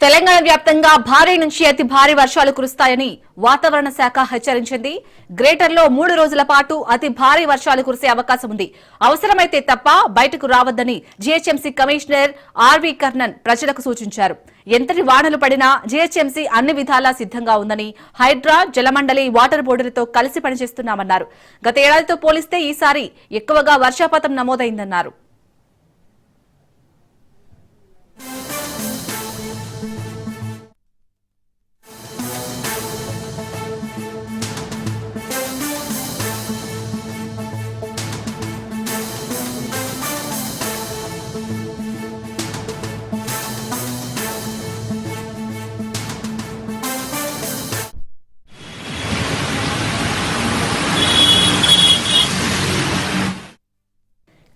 తెలంగాణ వ్యాప్తంగా భారీ నుంచి అతి భారీ వర్షాలు కురుస్తాయని వాతావరణ శాఖ హెచ్చరించింది. గ్రేటర్లో 3 రోజుల పాటు అతి భారీ వర్షాలు కురిసే అవకాశం ఉంది. అవసరమైతే తప్ప బయటకు రావద్దని జీహెచ్ఎంసీ కమిషనర్ ఆర్వి కర్ణన్ ప్రజలకు సూచించారు. ఎంతటి వానలు పడినా జీహెచ్ఎంసీ అన్ని విధాలా సిద్ధంగా ఉందని, హైడ్రా, జలమండలి, వాటర్ బోర్డులతో కలిసి పనిచేస్తున్నామన్నారు. గత ఏడాదితో పోలిస్తే ఈసారి ఎక్కువగా వర్షపాతం నమోదైందన్నారు.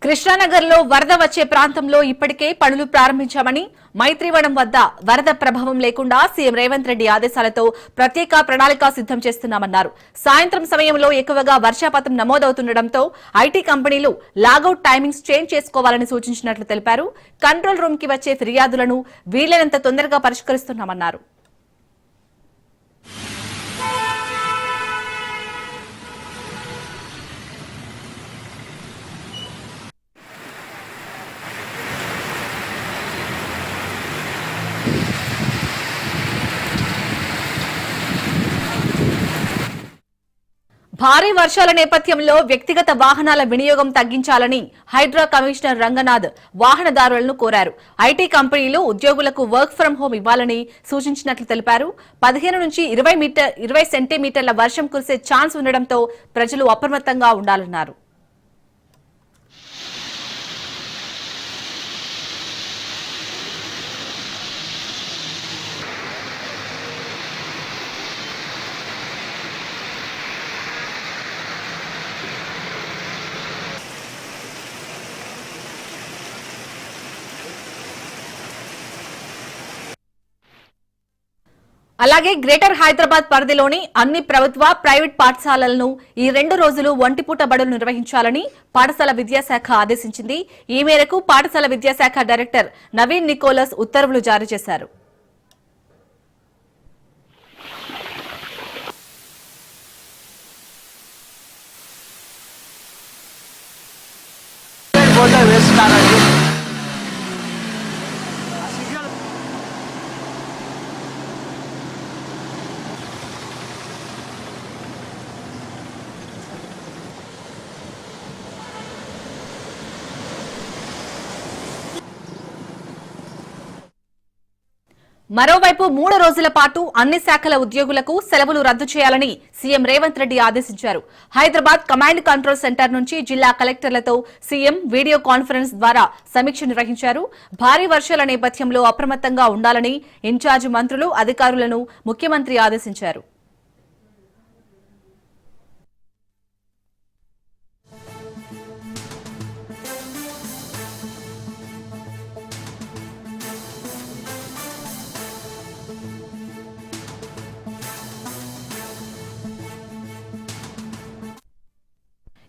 కృష్ణానగర్లో వరద వచ్చే ప్రాంతంలో ఇప్పటికే పనులు ప్రారంభించామని, మైత్రివనం వద్ద వరద ప్రభావం లేకుండా సీఎం రేవంత్ రెడ్డి ఆదేశాలతో ప్రత్యేక ప్రణాళిక సిద్దం చేస్తున్నామన్నారు. సాయంత్రం సమయంలో ఎక్కువగా వర్షపాతం నమోదవుతుండటంతో ఐటీ కంపెనీలు లాగౌట్ టైమింగ్స్ చేంజ్ చేసుకోవాలని సూచించినట్లు తెలిపారు. కంట్రోల్ రూమ్ కి వచ్చే ఫిర్యాదులను వీలైనంత తొందరగా పరిష్కరిస్తున్నామన్నారు. భారీ వర్షాల నేపథ్యంలో వ్యక్తిగత వాహనాల వినియోగం తగ్గించాలని హైడ్రా కమిషనర్ రంగనాథ్ వాహనదారులను కోరారు. ఐటీ కంపెనీలు ఉద్యోగులకు వర్క్ ఫ్రం హోం ఇవ్వాలని సూచించినట్లు తెలిపారు. 15 నుంచి 20 సెంటీమీటర్ల వర్షం కురిసే ఛాన్స్ ఉండడంతో ప్రజలు అప్రమత్తంగా ఉండాలన్నారు. అలాగే గ్రేటర్ హైదరాబాద్ పరిధిలోని అన్ని ప్రభుత్వ, ప్రైవేట్ పాఠశాలలను ఈ 2 రోజులు ఒంటిపూట బడులు నిర్వహించాలని పాఠశాల విద్యాశాఖ ఆదేశించింది. ఈ మేరకు పాఠశాల విద్యాశాఖ డైరెక్టర్ నవీన్ నికోలస్ ఉత్తర్వులు జారీ చేశారు. మరోవైపు 3 రోజుల పాటు అన్ని శాఖల ఉద్యోగులకు సెలవులు రద్దు చేయాలని సీఎం రేవంత్ రెడ్డి ఆదేశించారు. హైదరాబాద్ కమాండ్ కంట్రోల్ సెంటర్ నుంచి జిల్లా కలెక్టర్లతో సీఎం వీడియో కాన్ఫరెన్స్ ద్వారా సమీక్ష నిర్వహించారు. భారీ వర్షాల నేపథ్యంలో అప్రమత్తంగా ఉండాలని ఇన్ఛార్జ్ మంత్రులు, అధికారులను ముఖ్యమంత్రి ఆదేశించారు.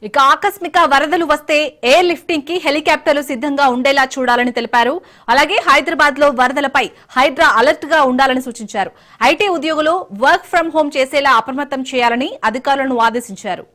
ఇక ఆకస్మిక వరదలు వస్తే ఎయిర్ లిఫ్టింగ్ కి హెలికాప్టర్లు సిద్ధంగా ఉండేలా చూడాలని తెలిపారు. అలాగే హైదరాబాద్ లో వరదలపై హైడ్రా అలర్ట్ గా ఉండాలని సూచించారు. ఐటీ ఉద్యోగులు వర్క్ ఫ్రం హోం చేసేలా అప్రమత్తం చేయాలని అధికారులను ఆదేశించారు.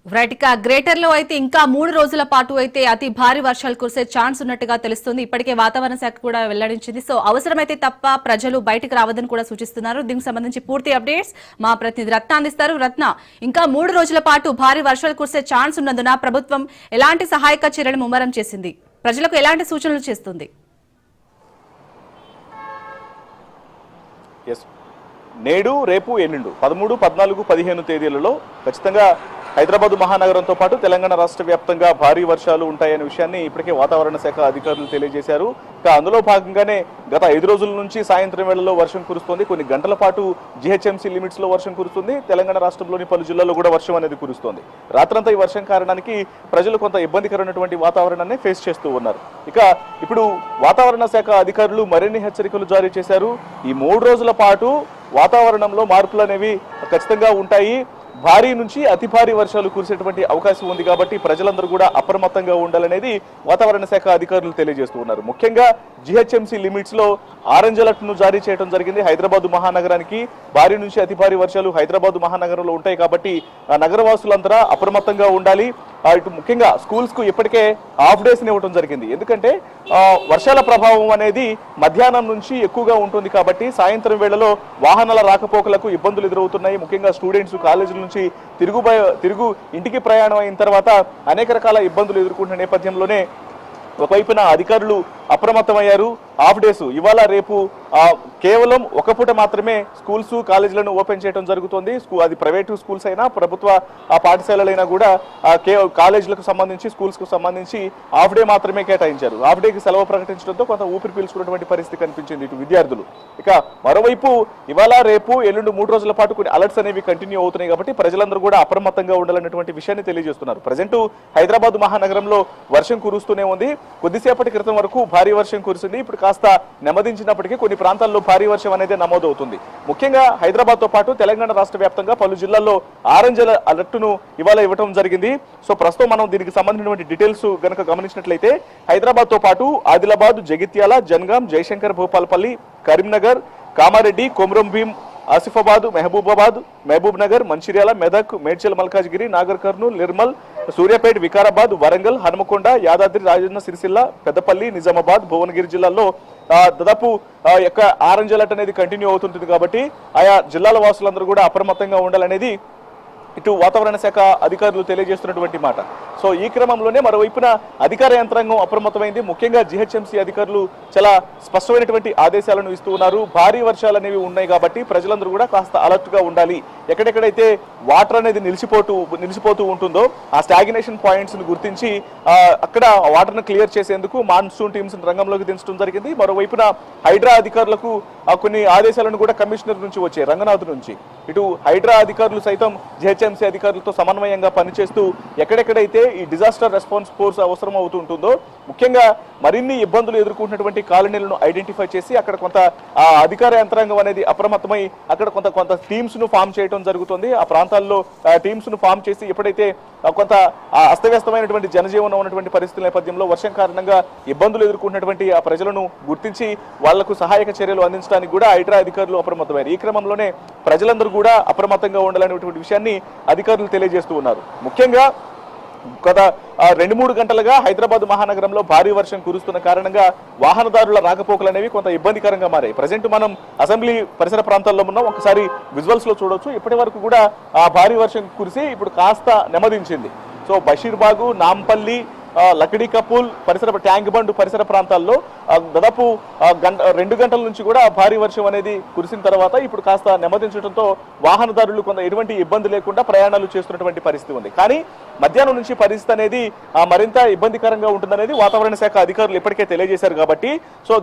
రైట్గా గ్రేటర్ లో అయితే ఇంకా 3 రోజుల పాటు అయితే అతి భారీ వర్షాలు కురిసే ఛాన్స్ ఉన్నట్టుగా తెలుస్తుంది. ఇప్పటికే వాతావరణ శాఖ కూడా వెల్లడించింది. సో అవసరమైతే తప్ప ప్రజలు బయటకు రావద్దని కూడా సూచిస్తున్నారు. దీనికి సంబంధించి పూర్తి అప్డేట్స్ మా ప్రతినిధి రత్న అందిస్తారు. రత్న, ఇంకా 3 రోజుల పాటు భారీ వర్షాలు కురిసే ఛాన్స్ ఉన్నందున ప్రభుత్వం ఎలాంటి సహాయక చర్యలు ముమ్మరం చేసింది? ప్రజలకు ఎలాంటి సూచనలు చేస్తుంది? నేడు, రేపు, ఎల్లుండు 13, 14, 15 తేదీలలో ఖచ్చితంగా హైదరాబాద్ మహానగరంతో పాటు తెలంగాణ రాష్ట్ర వ్యాప్తంగా భారీ వర్షాలు ఉంటాయనే విషయాన్ని ఇప్పటికే వాతావరణ శాఖ అధికారులు తెలియజేశారు. అందులో భాగంగానే గత 5 రోజుల నుంచి సాయంత్రం వేళల్లో వర్షం కురుస్తోంది. కొన్ని గంటల పాటు జీహెచ్ఎంసీ లిమిట్స్ లో వర్షం కురుస్తుంది. తెలంగాణ రాష్ట్రంలోని పలు జిల్లాల్లో కూడా వర్షం అనేది కురుస్తోంది. రాత్రంతా ఈ వర్షం కారణానికి ప్రజలు కొంత ఇబ్బందికరమైనటువంటి వాతావరణాన్ని ఫేస్ చేస్తూ ఉన్నారు. ఇప్పుడు వాతావరణ శాఖ అధికారులు మరిన్ని హెచ్చరికలు జారీ చేశారు. ఈ 3 రోజుల పాటు వాతావరణంలో మార్పులు అనేవి ఖచ్చితంగా ఉంటాయి. భారీ నుంచి అతి భారీ వర్షాలు కురిసేటువంటి అవకాశం ఉంది కాబట్టి ప్రజలందరూ కూడా అప్రమత్తంగా ఉండాలనేది వాతావరణ శాఖ అధికారులు తెలియజేస్తూ ఉన్నారు. ముఖ్యంగా జీహెచ్ఎంసీ లిమిట్స్ లో ఆరెంజ్ అలర్ట్ ను జారీ చేయడం జరిగింది. హైదరాబాద్ మహానగరానికి భారీ నుంచి అతి భారీ వర్షాలు హైదరాబాద్ మహానగరంలో ఉంటాయి కాబట్టి నగరవాసులంతా అప్రమత్తంగా ఉండాలి. ఇటు ముఖ్యంగా స్కూల్స్ కు ఇప్పటికే హాఫ్ డేస్ ఇవ్వడం జరిగింది. ఎందుకంటే వర్షాల ప్రభావం అనేది మధ్యాహ్నం నుంచి ఎక్కువగా ఉంటుంది కాబట్టి సాయంత్రం వేళలో వాహనాల రాకపోకలకు ఇబ్బందులు ఎదురవుతున్నాయి. ముఖ్యంగా స్టూడెంట్స్ కాలేజీల నుంచి తిరుగు ఇంటికి ప్రయాణం అయిన తర్వాత అనేక రకాల ఇబ్బందులు ఎదుర్కొంటున్న నేపథ్యంలోనే ఒకవైపున అధికారులు అప్రమత్తమయ్యారు. హాఫ్ డేస్ ఇవాళ రేపు కేవలం ఒక పూట మాత్రమే స్కూల్స్ కాలేజీలను ఓపెన్ చేయడం జరుగుతుంది. అది ప్రైవేటు స్కూల్స్ అయినా ప్రభుత్వ పాఠశాలలైనా కూడా కాలేజీలకు సంబంధించి స్కూల్స్ కు సంబంధించి హాఫ్ డే మాత్రమే కేటాయించారు. హాఫ్ డేకి సెలవు ప్రకటించడంతో కొంత ఊపిరి పీల్చుకున్నటువంటి పరిస్థితి కనిపించింది ఇటు విద్యార్థులు. మరోవైపు ఇవాళ రేపు ఎల్లుండి 3 రోజుల పాటు కొన్ని అలర్ట్స్ అనేవి కంటిన్యూ అవుతున్నాయి కాబట్టి ప్రజలందరూ కూడా అప్రమత్తంగా ఉండాలన్నటువంటి విషయాన్ని తెలియజేస్తున్నారు. ప్రజెంట్ హైదరాబాద్ మహానగరంలో వర్షం కురుస్తూనే ఉంది. కొద్దిసేపటి క్రితం వరకు భారీ వర్షం కురిసింది. ఇప్పుడు కాస్త నెమ్మదించినప్పటికీ కొన్ని ప్రాంతాల్లో భారీ వర్షం అనేది నమోదవుతుంది. ముఖ్యంగా హైదరాబాద్ తో పాటు తెలంగాణ రాష్ట్ర వ్యాప్తంగా పలు జిల్లాల్లో ఆరెంజ్ అలర్ట్ ను ఇవాళ ఇవ్వడం జరిగింది. ప్రస్తుతం మనం దీనికి సంబంధించినటువంటి డీటెయిల్స్ గనక గమనించినట్లయితే హైదరాబాద్ తో పాటు ఆదిలాబాద్, జగిత్యాల, జనగాం, జయశంకర్ భూపాలపల్లి, కరీంనగర్, కామారెడ్డి, కొమరం భీం, ఆసిఫాబాద్, మహబూబ్ నగర్, మంచిర్యాల, మెదక్, మేడ్చల్, మల్కాజ్గిరి, నాగర్ కర్నూల్, నిర్మల్, సూర్యాపేట, వికారాబాద్, వరంగల్, హనుమకొండ, యాదాద్రి, రాజన్న సిరిసిల్ల, పెద్దపల్లి, నిజామాబాద్, భువనగిరి జిల్లాల్లో దాదాపు ఆరెంజ్ అలర్ట్ అనేది కంటిన్యూ అవుతుంటుంది కాబట్టి ఆయా జిల్లాల వాసులందరూ కూడా అప్రమత్తంగా ఉండాలనేది ఇటు వాతావరణ శాఖ అధికారులు తెలియజేస్తున్నటువంటి మాట. ఈ క్రమంలోనే మరోవైపున అధికార యంత్రాంగం అప్రమత్తమైంది. ముఖ్యంగా జీహెచ్ఎంసీ అధికారులు చాలా స్పష్టమైనటువంటి ఆదేశాలను ఇస్తూ ఉన్నారు. భారీ వర్షాలు అనేవి ఉన్నాయి కాబట్టి ప్రజలందరూ కూడా కాస్త అలర్ట్ గా ఉండాలి. ఎక్కడెక్కడైతే వాటర్ అనేది నిలిచిపోతూ ఉంటుందో ఆ స్టాగ్నేషన్ పాయింట్స్ ను గుర్తించి అక్కడ వాటర్ ను క్లియర్ చేసేందుకు మాన్సూన్ టీమ్స్ రంగంలోకి దించడం జరిగింది. మరోవైపున హైడ్రా అధికారులకు కొన్ని ఆదేశాలను కూడా కమిషనర్ నుంచి వచ్చాయి, రంగనాథ్ నుంచి. ఇటు హైడ్రా అధికారులు సైతం జీహెచ్ఎంసీ అధికారులతో సమన్వయంగా పనిచేస్తూ ఎక్కడెక్కడైతే ఈ డిజాస్టర్ రెస్పాన్స్ ఫోర్స్ అవసరం అవుతుంటుందో ముఖ్యంగా మరిన్ని ఇబ్బందులు ఎదుర్కొంటున్నటువంటి కాలనీలను ఐడెంటిఫై చేసి అక్కడ కొంత అధికార యంత్రాంగం అనేది అప్రమత్తమై అక్కడ కొంత టీమ్స్ ను ఫామ్ చేయడం జరుగుతుంది. ఆ ప్రాంతాల్లో టీమ్స్ ను ఫామ్ చేసి ఎప్పుడైతే కొంత అస్తవ్యస్తమైనటువంటి జనజీవనం ఉన్నటువంటి పరిస్థితుల నేపథ్యంలో వర్షం కారణంగా ఇబ్బందులు ఎదుర్కొంటున్నటువంటి ఆ ప్రజలను గుర్తించి వాళ్లకు సహాయక చర్యలు అందించడానికి కూడా హైడ్రా అధికారులు అప్రమత్తమయ్యారు. ఈ క్రమంలోనే ప్రజలందరూ కూడా అప్రమత్తంగా ఉండాలనేటువంటి విషయాన్ని అధికారులు తెలియజేస్తూ ఉన్నారు. ముఖ్యంగా గత 2-3 గంటలుగా హైదరాబాద్ మహానగరంలో భారీ వర్షం కురుస్తున్న కారణంగా వాహనదారుల రాకపోకలు అనేవి కొంత ఇబ్బందికరంగా మారాయి. ప్రజెంట్ మనం అసెంబ్లీ పరిసర ప్రాంతాల్లో ఉన్నాం. ఒకసారి విజువల్స్ లో చూడొచ్చు. ఇప్పటి వరకు కూడా ఆ భారీ వర్షం కురిసి ఇప్పుడు కాస్త నెమ్మదించింది. బషీర్బాగు, నాంపల్లి, లకడీ కపూల్ ట్యాంక్ బండ్ పరిసర ప్రాంతాల్లో దాదాపు 2 గంటల నుంచి కూడా భారీ వర్షం అనేది కురిసిన తర్వాత ఇప్పుడు కాస్త నెమ్మదించడంతో వాహనదారులు కొంత ఎటువంటి ఇబ్బంది లేకుండా ప్రయాణాలు చేస్తున్నటువంటి పరిస్థితి ఉంది. కానీ మధ్యాహ్నం నుంచి పరిస్థితి అనేది మరింత ఇబ్బందికరంగా ఉంటుందనేది వాతావరణ శాఖ అధికారులు ఇప్పటికే తెలియజేశారు కాబట్టి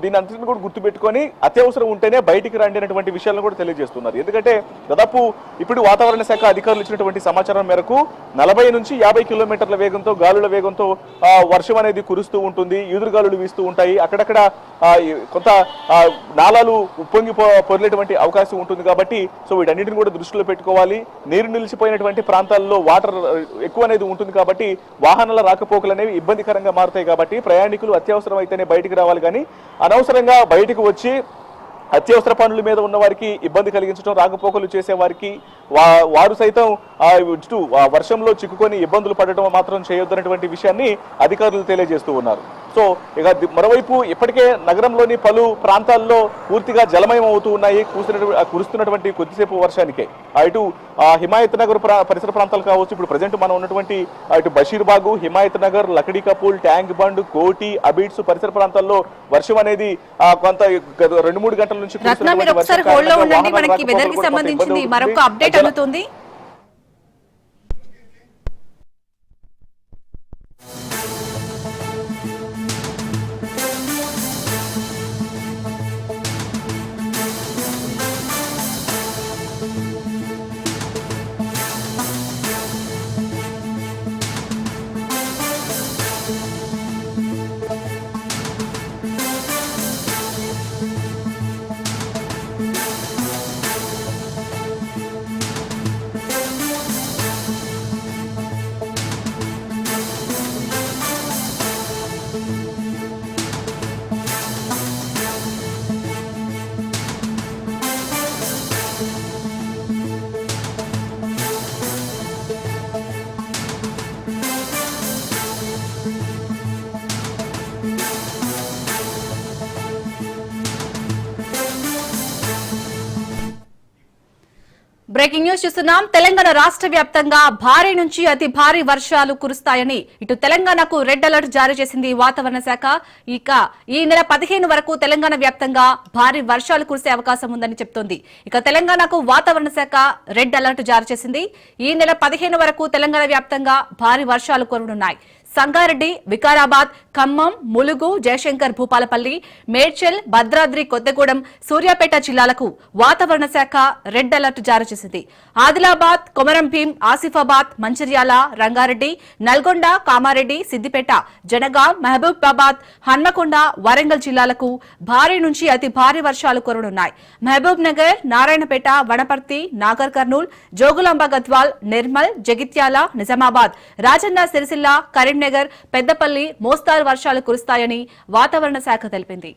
దీని అంతటిని కూడా గుర్తుపెట్టుకొని అత్యవసరం ఉంటేనే బయటికి రండి అనేటువంటి విషయాలను కూడా తెలియజేస్తున్నారు. ఎందుకంటే దాదాపు ఇప్పుడు వాతావరణ శాఖ అధికారులు ఇచ్చినటువంటి సమాచారం మేరకు 40 నుంచి 50 కిలోమీటర్ల వేగంతో గాలుల వేగంతో వర్షం అనేది కురుస్తూ ఉంటుంది. ఈదురుగాలులు వీస్తూ ఉంటాయి. అక్కడక్కడ కొంత నాలాలు ఉప్పొంగి పొర్లేటువంటి అవకాశం ఉంటుంది కాబట్టి వీటన్నిటిని కూడా దృష్టిలో పెట్టుకోవాలి. నీరు నిలిచిపోయినటువంటి ప్రాంతాల్లో వాటర్ ఎక్కువ అనేది ఉంటుంది కాబట్టి వాహనాల రాకపోకలు అనేవి ఇబ్బందికరంగా మారుతాయి కాబట్టి ప్రయాణికులు అత్యవసరం అయితేనే బయటికి రావాలి. కానీ అనవసరంగా బయటకు వచ్చి అత్యవసర పనుల మీద ఉన్న వారికి ఇబ్బంది కలిగించడం, రాకపోకలు చేసే వారికి వారు సైతం వర్షంలో చిక్కుకొని ఇబ్బందులు పడటం మాత్రం చేయొద్దన్నటువంటి విషయాన్ని అధికారులు తెలియజేస్తూ ఉన్నారు. మరోవైపు ఇప్పటికే నగరంలోని పలు ప్రాంతాల్లో పూర్తిగా జలమయం అవుతూ ఉన్నాయి కురుస్తున్నటువంటి కొద్దిసేపు వర్షానికే. ఇటు హిమాయత్ నగర్ పరిసర ప్రాంతాలు కావచ్చు, ఇప్పుడు ప్రజెంట్ మనం ఉన్నటువంటి ఇటు బషీర్బాగు, హిమాయత్ నగర్, లకడీ కపూల్, ట్యాంక్ బండ్, కోటి, అబీడ్స్ పరిసర ప్రాంతాల్లో వర్షం అనేది కొంత 2-3 గంటల నుంచి మనకి వెదర్ కి సంబంధించింది మరొక అప్డేట్ అందుతుంది. బ్రేకింగ్ న్యూస్ చూస్తున్నాం. తెలంగాణ రాష్ట్ర వ్యాప్తంగా భారీ నుంచి అతి భారీ వర్షాలు కురుస్తాయని ఇటు తెలంగాణకు రెడ్ అలర్ట్ జారీ చేసింది వాతావరణ శాఖ. ఇక ఈ నెల 15 వరకు తెలంగాణ వ్యాప్తంగా భారీ వర్షాలు కురిసే అవకాశం ఉందని చెప్తోంది. ఇక తెలంగాణకు వాతావరణ శాఖ రెడ్ అలర్ట్ జారీ చేసింది. ఈ నెల 15 వరకు తెలంగాణ వ్యాప్తంగా భారీ వర్షాలు కురవనున్నాయి. సంగారెడ్డి, వికారాబాద్, ఖమ్మం, ములుగు, జయశంకర్, భూపాలపల్లి, మేడ్చల్, భద్రాద్రి కొత్తగూడెం, సూర్యాపేట జిల్లాలకు వాతావరణ శాఖ రెడ్ అలర్ట్ జారీ చేసింది. ఆదిలాబాద్, కొమరం భీం, ఆసిఫాబాద్, మంచిర్యాల, రంగారెడ్డి, నల్గొండ, కామారెడ్డి, సిద్దిపేట, జనగాం, మహబూబాబాద్, హన్మకొండ, వరంగల్ జిల్లాలకు భారీ నుంచి అతి భారీ వర్షాలు కురవనున్నాయి. మహబూబ్ నగర్, నారాయణపేట, వనపర్తి, నాగర్ కర్నూల్, జోగులాంబ గద్వాల్, నిర్మల్, జగిత్యాల, నిజామాబాద్, రాజన్న సిరిసిల్ల, కరీంనగర్, పెద్దపల్లి మోస్తారు వర్షాలు కురుస్తాయని వాతావరణ శాఖ తెలిపింది.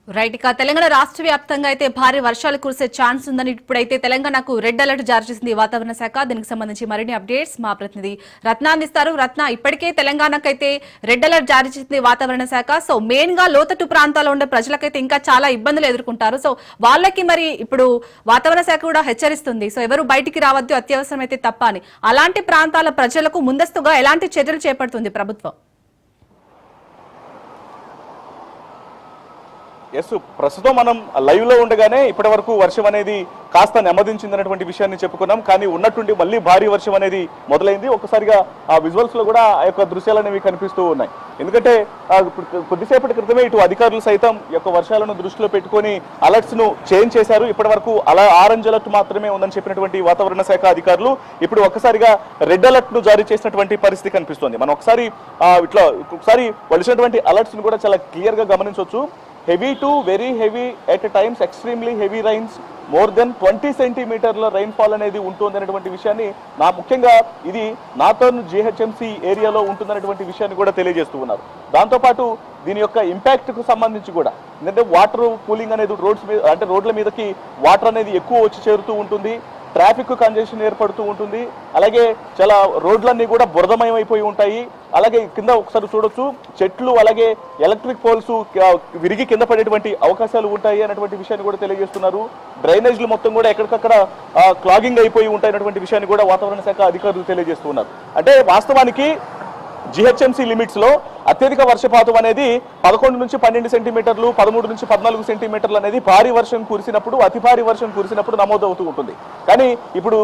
రైట్. ఇక తెలంగాణ రాష్ట్ర వ్యాప్తంగా అయితే భారీ వర్షాలు కురిసే ఛాన్స్ ఉందని ఇప్పుడైతే తెలంగాణకు రెడ్ అలర్ట్ జారీ చేసింది వాతావరణ శాఖ. దీనికి సంబంధించి మరిన్ని అప్డేట్స్ మా ప్రతినిధి రత్న అందిస్తారు. రత్న, ఇప్పటికే తెలంగాణకైతే రెడ్ అలర్ట్ జారీ చేసింది వాతావరణ శాఖ. సో మెయిన్ గా లోతట్టు ప్రాంతాల్లో ఉండే ప్రజలకైతే ఇంకా చాలా ఇబ్బందులు ఎదుర్కొంటారు. సో వాళ్ళకి మరి ఇప్పుడు వాతావరణ శాఖ కూడా హెచ్చరిస్తుంది, సో ఎవరు బయటికి రావద్దు, అత్యవసరం అయితే తప్ప అని. అలాంటి ప్రాంతాల ప్రజలకు ముందస్తుగా ఎలాంటి చర్యలు చేపడుతుంది ప్రభుత్వం? ఎస్, ప్రస్తుతం మనం లైవ్ లో ఉండగానే ఇప్పటి వరకు వర్షం అనేది కాస్త నెమ్మదించిందనేటువంటి విషయాన్ని చెప్పుకున్నాం. కానీ ఉన్నట్టుండి మళ్ళీ భారీ వర్షం అనేది మొదలైంది. ఒకసారిగా ఆ విజువల్స్ లో కూడా ఆ యొక్క దృశ్యాలు అనేవి కనిపిస్తూ ఉన్నాయి. ఎందుకంటే కొద్దిసేపటి క్రితమే ఇటు అధికారులు సైతం ఈ యొక్క వర్షాలను దృష్టిలో పెట్టుకొని అలర్ట్స్ ను చేంజ్ చేశారు. ఇప్పటి వరకు అలా ఆరెంజ్ అలర్ట్ మాత్రమే ఉందని చెప్పినటువంటి వాతావరణ శాఖ అధికారులు ఇప్పుడు ఒక్కసారిగా రెడ్ అలర్ట్ ను జారీ చేసినటువంటి పరిస్థితి కనిపిస్తోంది. మనం ఒకసారి ఒకసారి వాళ్ళు ఇచ్చినటువంటి అలర్ట్స్ ను కూడా చాలా క్లియర్ గా గమనించవచ్చు. heavy to very heavy at times, extremely heavy rains, more than 20 సెంటీమీటర్ల రైన్ఫాల్ అనేది ఉంటుంది అనేటువంటి విషయాన్ని ముఖ్యంగా ఇది నార్తర్న్ జిహెచ్ఎంసీ ఏరియాలో ఉంటుందనేటువంటి విషయాన్ని కూడా తెలియజేస్తూ ఉన్నారు. దాంతోపాటు దీని యొక్క ఇంపాక్ట్ కు సంబంధించి కూడా ఎందుకంటే వాటర్ కూలింగ్ అనేది రోడ్ల మీదకి వాటర్ అనేది ఎక్కువ వచ్చి చేరుతూ ఉంటుంది, ట్రాఫిక్ కంజెషన్ ఏర్పడుతూ ఉంటుంది, అలాగే చాలా రోడ్లన్నీ కూడా బురదమయం అయిపోయి ఉంటాయి. అలాగే కింద ఒకసారి చూడొచ్చు, చెట్లు అలాగే ఎలక్ట్రిక్ పోల్స్ విరిగి కింద పడేటువంటి అవకాశాలు ఉంటాయి అనేటువంటి విషయాన్ని కూడా తెలియజేస్తున్నారు. డ్రైనేజ్లు మొత్తం కూడా ఎక్కడికక్కడ క్లాగింగ్ అయిపోయి ఉంటాయి అనేటువంటి విషయాన్ని కూడా వాతావరణ శాఖ అధికారులు తెలియజేస్తున్నారు. అంటే వాస్తవానికి జిహెచ్ఎంసీ లిమిట్స్ లో అత్యధిక వర్షపాతం అనేది 11 నుంచి 12 సెంటీమీటర్లు, 13 నుంచి 14 సెంటీమీటర్లు అనేది భారీ వర్షం కురిసినప్పుడు, అతి భారీ వర్షం కురిసినప్పుడు నమోదవుతూ ఉంటుంది. కానీ ఇప్పుడు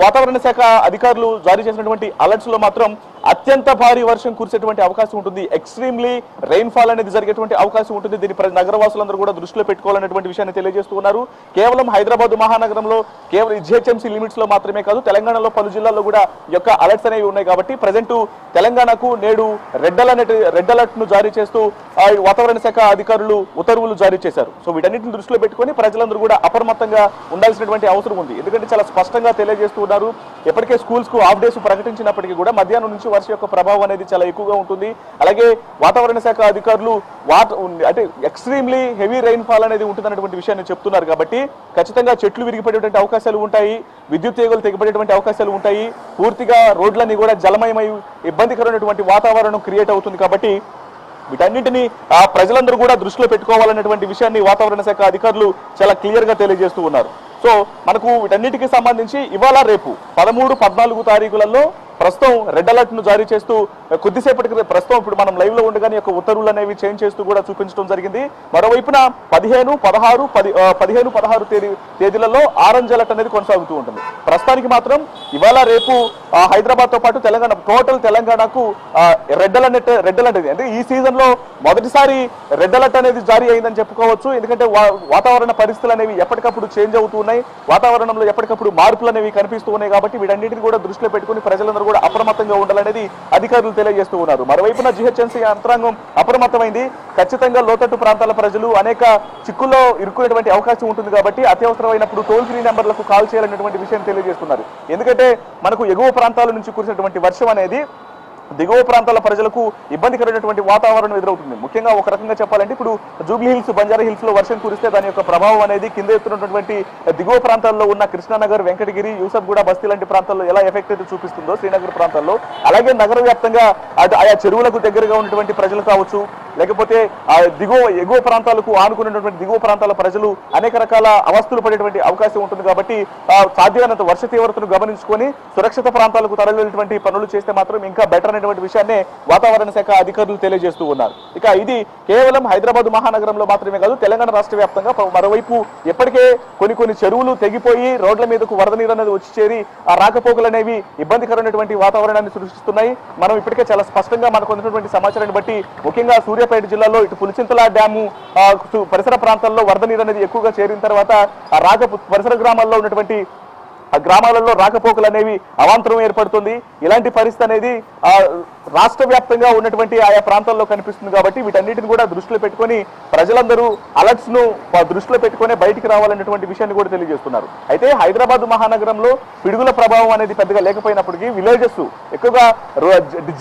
వాతావరణ శాఖ అధికారులు జారీ చేసినటువంటి అలర్ట్స్ లో మాత్రం అత్యంత భారీ వర్షం కురిసేటువంటి అవకాశం ఉంటుంది, ఎక్స్ట్రీమ్లీ రెయిన్ఫాల్ అనేది జరిగేటువంటి అవకాశం ఉంటుంది. దీన్ని నగరవాసులందరూ కూడా దృష్టిలో పెట్టుకోవాలనేటువంటి విషయాన్ని తెలియజేస్తూ ఉన్నారు. కేవలం హైదరాబాద్ మహానగరంలో కేవలం జిహెచ్ఎంసీ లిమిట్స్ లో మాత్రమే కాదు, తెలంగాణలో పలు జిల్లాల్లో కూడా ఈ యొక్క అలర్ట్స్ అనేవి ఉన్నాయి. కాబట్టి ప్రజెంట్ తెలంగాణకు నేడు రెడ్ అలర్ట్ ను జారీ చేస్తూ వాతావరణ శాఖ అధికారులు ఉత్తర్వులు జారీ చేశారు. సో వీటన్నిటిని దృష్టిలో పెట్టుకొని ప్రజలందరూ కూడా అప్రమత్తంగా ఉండాల్సినటువంటి అవసరం ఉంది. ఎందుకంటే చాలా స్పష్టంగా తెలియజేస్తూ ఉన్నారు. ఎప్పటికే స్కూల్స్ కు హాఫ్ డేస్ ప్రకటించినప్పటికీ కూడా మధ్యాహ్నం నుంచి వర్షం యొక్క ప్రభావం అనేది చాలా ఎక్కువగా ఉంటుంది. అలాగే వాతావరణ శాఖ అధికారులు అంటే ఎక్స్ట్రీమ్లీ హెవీ రైన్ఫాల్ అనేది ఉంటుందనేటువంటి విషయాన్ని చెప్తున్నారు. కాబట్టి ఖచ్చితంగా చెట్లు విరిగిపడేటువంటి అవకాశాలు ఉంటాయి, విద్యుత్ తీగలు తెగిపడేటువంటి అవకాశాలు ఉంటాయి, పూర్తిగా రోడ్లన్నీ కూడా జలమయమై ఇబ్బందికరమైనటువంటి వాతావరణం క్రియేట్ అవుతుంది. కాబట్టి వీటన్నింటినీ ప్రజలందరూ కూడా దృష్టిలో పెట్టుకోవాలనేటువంటి విషయాన్ని వాతావరణ శాఖ అధికారులు చాలా క్లియర్ గా తెలియజేస్తూ ఉన్నారు. సో మనకు వీటన్నిటికీ సంబంధించి ఇవాళ రేపు 13, 14 తారీఖులలో ప్రస్తుతం రెడ్ అలర్ట్ ను జారీ చేస్తూ కొద్దిసేపటికి ప్రస్తుతం ఇప్పుడు మనం లైవ్ లో ఉండగానే యొక్క ఉత్తర్వులు అనేవి చేంజ్ చేస్తూ కూడా చూపించడం జరిగింది. మరోవైపున 15, 16 తేదీలలో ఆరెంజ్ అలర్ట్ అనేది కొనసాగుతూ ఉంటుంది. ప్రస్తుతానికి మాత్రం ఇవాళ రేపు హైదరాబాద్ తో పాటు టోటల్ తెలంగాణకు రెడ్ అలర్ట్ అంటే ఈ సీజన్ లో మొదటిసారి రెడ్ అలర్ట్ అనేది జారీ అయిందని చెప్పుకోవచ్చు. ఎందుకంటే వాతావరణ పరిస్థితులు అనేవి ఎప్పటికప్పుడు చేంజ్ అవుతూ ఉన్నాయి, వాతావరణంలో ఎప్పటికప్పుడు మార్పులు అనేవి కనిపిస్తూ ఉన్నాయి. కాబట్టి వీటన్నిటిని కూడా దృష్టిలో పెట్టుకుని ప్రజలందరూ కూడా అప్రమత్తంగా ఉండాలనేది అధికారులు తెలియజేస్తూ ఉన్నారు. మరోవైపున జిహెచ్ఎంసీ యంత్రాంగం అప్రమత్తమైంది. ఖచ్చితంగా లోతట్టు ప్రాంతాల ప్రజలు అనేక చిక్కుల్లో ఇరుక్కునేటువంటి అవకాశం ఉంటుంది. కాబట్టి అత్యవసరమైనప్పుడు టోల్ ఫ్రీ నెంబర్లకు కాల్ చేయాలనేటువంటి విషయం తెలియజేస్తున్నారు. ఎందుకంటే మనకు ఎగువ ప్రాంతాల నుంచి కురిసినటువంటి వర్షం అనేది దిగువ ప్రాంతాల ప్రజలకు ఇబ్బందికరమైనటువంటి వాతావరణం ఎదురవుతుంది. ముఖ్యంగా ఒక రకంగా చెప్పాలంటే ఇప్పుడు జూబ్లీ హిల్స్, బంజారా హిల్స్ లో వర్షం కురిస్తే దాని యొక్క ప్రభావం అనేది కింద ఎత్తున్నటువంటి దిగువ ప్రాంతాల్లో ఉన్న కృష్ణానగర్, వెంకటగిరి, యూసఫ్గూడ, బస్తీ లాంటి ప్రాంతాల్లో ఎలా ఎఫెక్ట్ అయితే చూపిస్తుందో శ్రీనగర్ ప్రాంతాల్లో, అలాగే నగర వ్యాప్తంగా అటు ఆయా చెరువులకు దగ్గరగా ఉన్నటువంటి ప్రజలు కావచ్చు, లేకపోతే ఎగువ ప్రాంతాలకు ఆనుకున్నటువంటి దిగువ ప్రాంతాల ప్రజలు అనేక రకాల అవస్థలు పడేటువంటి అవకాశం ఉంటుంది. కాబట్టి సాధ్యమైనంత వర్ష తీవ్రతను గమనించుకొని సురక్షిత ప్రాంతాలకు తరలినటువంటి పనులు చేస్తే మాత్రం ఇంకా బెటర్ అనేటువంటి విషయాన్ని వాతావరణ శాఖ అధికారులు తెలియజేస్తూ ఉన్నారు. ఇక ఇది కేవలం హైదరాబాద్ మహానగరంలో మాత్రమే కాదు, తెలంగాణ రాష్ట్ర వ్యాప్తంగా మరోవైపు ఇప్పటికే కొన్ని చెరువులు తెగిపోయి రోడ్ల మీదకు వరద నీరు అనేది వచ్చి చేరి ఆ రాకపోకలు అనేవి ఇబ్బందికరమైనటువంటి వాతావరణాన్ని సృష్టిస్తున్నాయి. మనం ఇప్పటికే చాలా స్పష్టంగా మనకు ఉన్నటువంటి సమాచారాన్ని బట్టి ముఖ్యంగా సూర్యాపేట జిల్లాలో ఇటు పులిచింతల డ్యాము పరిసర ప్రాంతాల్లో వరద నీరు అనేది ఎక్కువగా చేరిన తర్వాత పరిసర గ్రామాల్లో ఉన్నటువంటి గ్రామాలలో రాకపోకలు అనేవి అవాంతరం ఏర్పడుతుంది. ఇలాంటి పరిస్థితి అనేది రాష్ట్ర వ్యాప్తంగా ఉన్నటువంటి ఆయా ప్రాంతాల్లో కనిపిస్తుంది. కాబట్టి వీటన్నిటిని కూడా దృష్టిలో పెట్టుకొని ప్రజలందరూ అలర్ట్స్ ను దృష్టిలో పెట్టుకుని బయటికి రావాలనేటువంటి విషయాన్ని కూడా తెలియజేస్తున్నారు. అయితే హైదరాబాద్ మహానగరంలో పిడుగుల ప్రభావం అనేది పెద్దగా లేకపోయినప్పటికీ విలేజెస్ ఎక్కువగా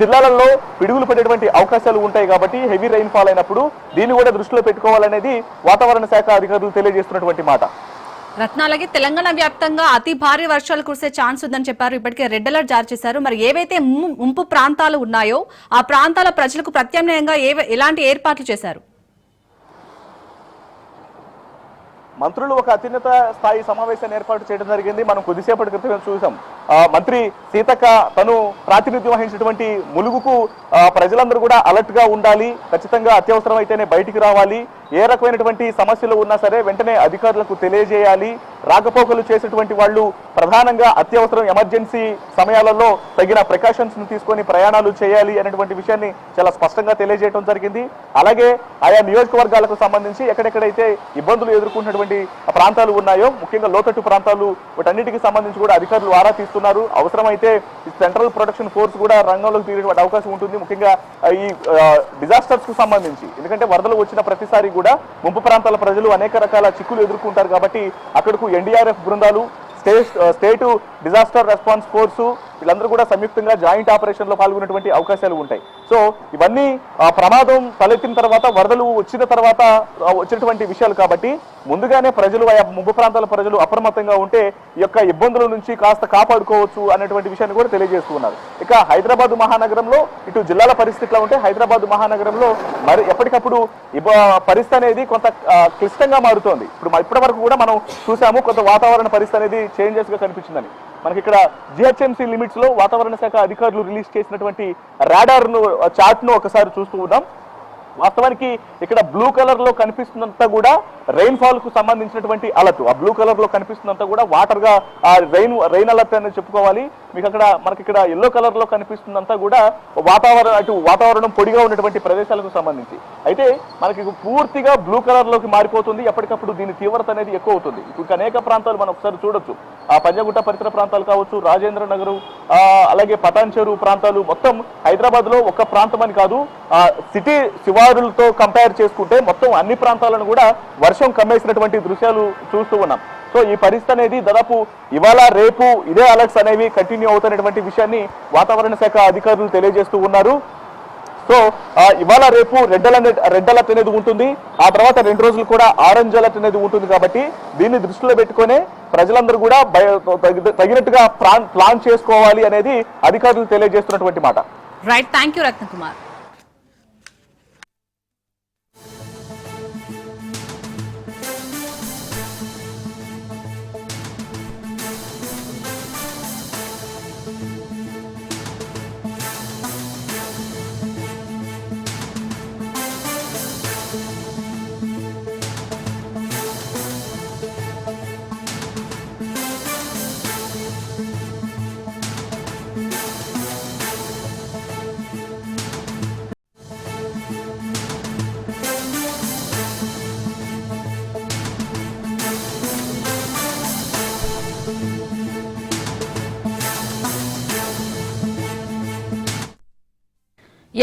జిల్లాలలో పిడుగులు పడేటువంటి అవకాశాలు ఉంటాయి. కాబట్టి హెవీ రైన్ ఫాల్ అయినప్పుడు దీన్ని కూడా దృష్టిలో పెట్టుకోవాలనేది వాతావరణ శాఖ అధికారులు తెలియజేస్తున్నటువంటి మాట. రత్నాలకి తెలంగాణ వ్యాప్తంగా అతి భారీ వర్షాలు కురిసే ఛాన్స్ ఉందని చెప్పారు. ఇప్పటికే రెడ్ అలర్ట్ జారీ చేశారు. మరి ఏవైతే ముంపు ప్రాంతాలు ఉన్నాయో ఆ ప్రాంతాల ప్రజలకు ప్రత్యామ్నాయంగా ఎలాంటి ఏర్పాట్లు చేశారు? మంత్రులు ఒక అత్యున్నత స్థాయి సమావేశాన్ని ఏర్పాటు చేయడం జరిగింది. మనం కొద్దిసేపటి క్రితమే చూసాం. మంత్రి సీతక్క తను ప్రాతినిధ్యం వహించినటువంటి ములుగుకు ప్రజలందరూ కూడా అలర్ట్ గా ఉండాలి, ఖచ్చితంగా అత్యవసరం అయితేనే బయటికి రావాలి, ఏ రకమైనటువంటి సమస్యలు ఉన్నా సరే వెంటనే అధికారులకు తెలియజేయాలి, రాకపోకలు చేసేటువంటి వాళ్ళు ప్రధానంగా అత్యవసరం ఎమర్జెన్సీ సమయాలలో తగిన ప్రికాషన్స్ ను తీసుకొని ప్రయాణాలు చేయాలి అనేటువంటి విషయాన్ని చాలా స్పష్టంగా తెలియజేయడం జరిగింది. అలాగే ఆయా నియోజకవర్గాలకు సంబంధించి ఎక్కడెక్కడైతే ఇబ్బందులు ఎదుర్కొన్నటువంటి ప్రాంతాలు ఉన్నాయో ముఖ్యంగా లోతట్టు ప్రాంతాలు వీటన్నిటికి సంబంధించి కూడా అధికారులు ఆరా తీస్తున్నారు. అవసరమైతే సెంట్రల్ ప్రొటెక్షన్ ఫోర్స్ కూడా రంగంలోకి దిగేటువంటి అవకాశం ఉంటుంది. ముఖ్యంగా ఈ డిజాస్టర్స్ కు సంబంధించి, ఎందుకంటే వరదలు వచ్చిన ప్రతిసారి కూడా ముంపు ప్రాంతాల ప్రజలు అనేక రకాల చిక్కులు ఎదుర్కొంటారు. కాబట్టి అక్కడకు ఎన్డీఆర్ఎఫ్ బృందాలు, స్టేట్ డిజాస్టర్ రెస్పాన్స్ ఫోర్సు వీళ్ళందరూ కూడా సంయుక్తంగా జాయింట్ ఆపరేషన్ లో పాల్గొనేటువంటి అవకాశాలు ఉంటాయి. సో ఇవన్నీ ప్రమాదం తలెత్తిన తర్వాత, వరదలు వచ్చిన తర్వాత వచ్చినటువంటి విషయాలు కాబట్టి ముందుగానే ప్రజలు ఆయా ముంపు ప్రాంతాల ప్రజలు అప్రమత్తంగా ఉంటే ఈ యొక్క ఇబ్బందుల నుంచి కాస్త కాపాడుకోవచ్చు అనేటువంటి విషయాన్ని కూడా తెలియజేస్తున్నారు. ఇక హైదరాబాద్ మహానగరంలో ఇటు జిల్లాల పరిస్థితిలో ఉంటే హైదరాబాద్ మహానగరంలో మరి ఎప్పటికప్పుడు పరిస్థితి అనేది కొంత క్లిష్టంగా మారుతోంది. ఇప్పటి వరకు కూడా మనం చూసాము కొంత వాతావరణ పరిస్థితి అనేది చేంజెస్ గా కనిపించిందని. మనకి ఇక్కడ జిహెచ్ఎంసీ లిమిట్స్ లో వాతావరణ శాఖ అధికారులు రిలీజ్ చేసినటువంటి రాడార్ చార్ట్ ను ఒకసారి చూస్తూ ఉన్నాం. వాస్తవానికి ఇక్కడ బ్లూ కలర్ లో కనిపిస్తున్నంతా కూడా రెయిన్ ఫాల్ కు సంబంధించినటువంటి అలర్ట్. ఆ బ్లూ కలర్ లో కనిపిస్తున్నంతా కూడా వాటర్ గా రెయిన్ అలర్ట్ అనేది చెప్పుకోవాలి. మీకు అక్కడ మనకి ఇక్కడ ఎల్లో కలర్ లో కనిపిస్తున్నంతా కూడా వాతావరణం పొడిగా ఉన్నటువంటి ప్రదేశాలకు సంబంధించి. అయితే మనకి పూర్తిగా బ్లూ కలర్ లోకి మారిపోతుంది. ఎప్పటికప్పుడు దీని తీవ్రత అనేది ఎక్కువ అవుతుంది. ఇప్పుడు అనేక ప్రాంతాలు మనం ఒకసారి చూడొచ్చు. పంజాగుట్ట పరిసర ప్రాంతాలు కావచ్చు, రాజేంద్ర నగరు, అలాగే పటాన్ చెరువు ప్రాంతాలు, మొత్తం హైదరాబాద్ లో ఒక ప్రాంతం అని కాదు, సిటీ శివారులతో కంపేర్ చేసుకుంటే మొత్తం అన్ని ప్రాంతాలను కూడా వర్షం కమ్మేసినటువంటి దృశ్యాలు చూస్తూ ఉన్నాం. సో ఈ పరిస్థితి అనేది దాదాపు ఇవాళ రేపు ఇదే అలర్ట్స్ అనేవి కంటిన్యూ అవుతున్నటువంటి విషయాన్ని వాతావరణ శాఖ అధికారులు తెలియజేస్తూ ఉన్నారు. సో ఇవాళ రేపు రెడ్ అలర్ట్ అనేది ఉంటుంది. ఆ తర్వాత 2 రోజులు కూడా ఆరెంజ్ అలర్ట్ అనేది ఉంటుంది. కాబట్టి దీన్ని దృష్టిలో పెట్టుకునే ప్రజలందరూ కూడా తగినట్టుగా ప్లాన్ చేసుకోవాలి అనేది అధికారులు తెలియజేస్తున్నటువంటి మాట. రైట్, థ్యాంక్ యూ రత్న కుమార్.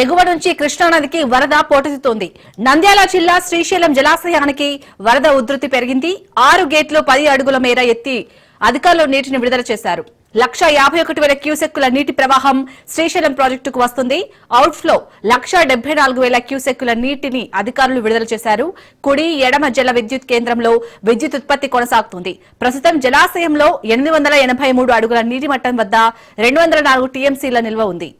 ఎగువ నుంచి కృష్ణానదికి వరద పోటెత్తుతోంది. నంద్యాల జిల్లా శ్రీశైలం జలాశయానికి వరద ఉధృతి పెరిగింది. 6 గేట్లు 10 అడుగుల మేర ఎత్తి అధికారులు నీటిని విడుదల చేశారు. 1,51,000 క్యూసెక్కుల నీటి ప్రవాహం శ్రీశైలం ప్రాజెక్టుకు వస్తుంది. అవుట్ఫ్లో 1,74,000 క్యూసెక్కుల నీటిని అధికారులు విడుదల చేశారు. కుడి ఎడమ జల విద్యుత్ కేంద్రంలో విద్యుత్ ఉత్పత్తి కొనసాగుతుంది. ప్రస్తుతం జలాశయంలో 883 అడుగుల నీటి మట్టం వద్ద 204 టీఎంసీల నిల్వ ఉంది.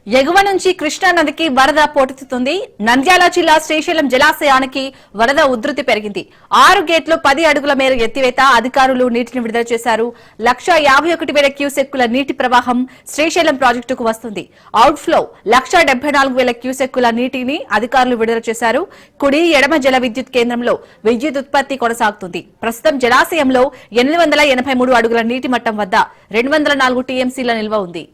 ఎగువ నుంచి కృష్ణానదికి వరద పోటెత్తుతుంది. నంద్యాల జిల్లా శ్రీశైలం జలాశయానికి వరద ఉధృతి పెరిగింది. 6 గేట్లు 10 అడుగుల మేర ఎత్తివేత అధికారులు నీటిని విడుదల చేశారు. 1,51,000 క్యూసెక్కుల నీటి ప్రవాహం శ్రీశైలం ప్రాజెక్టుకు వస్తుంది. అవుట్ఫ్లో 1,74,000 క్యూసెక్కుల నీటిని అధికారులు విడుదల చేశారు. కుడి ఎడమ జల విద్యుత్ కేంద్రంలో విద్యుత్ ఉత్పత్తి కొనసాగుతుంది. ప్రస్తుతం జలాశయంలో 883 అడుగుల నీటి మట్టం వద్ద 204 టీఎంసీల నిల్వ ఉంది.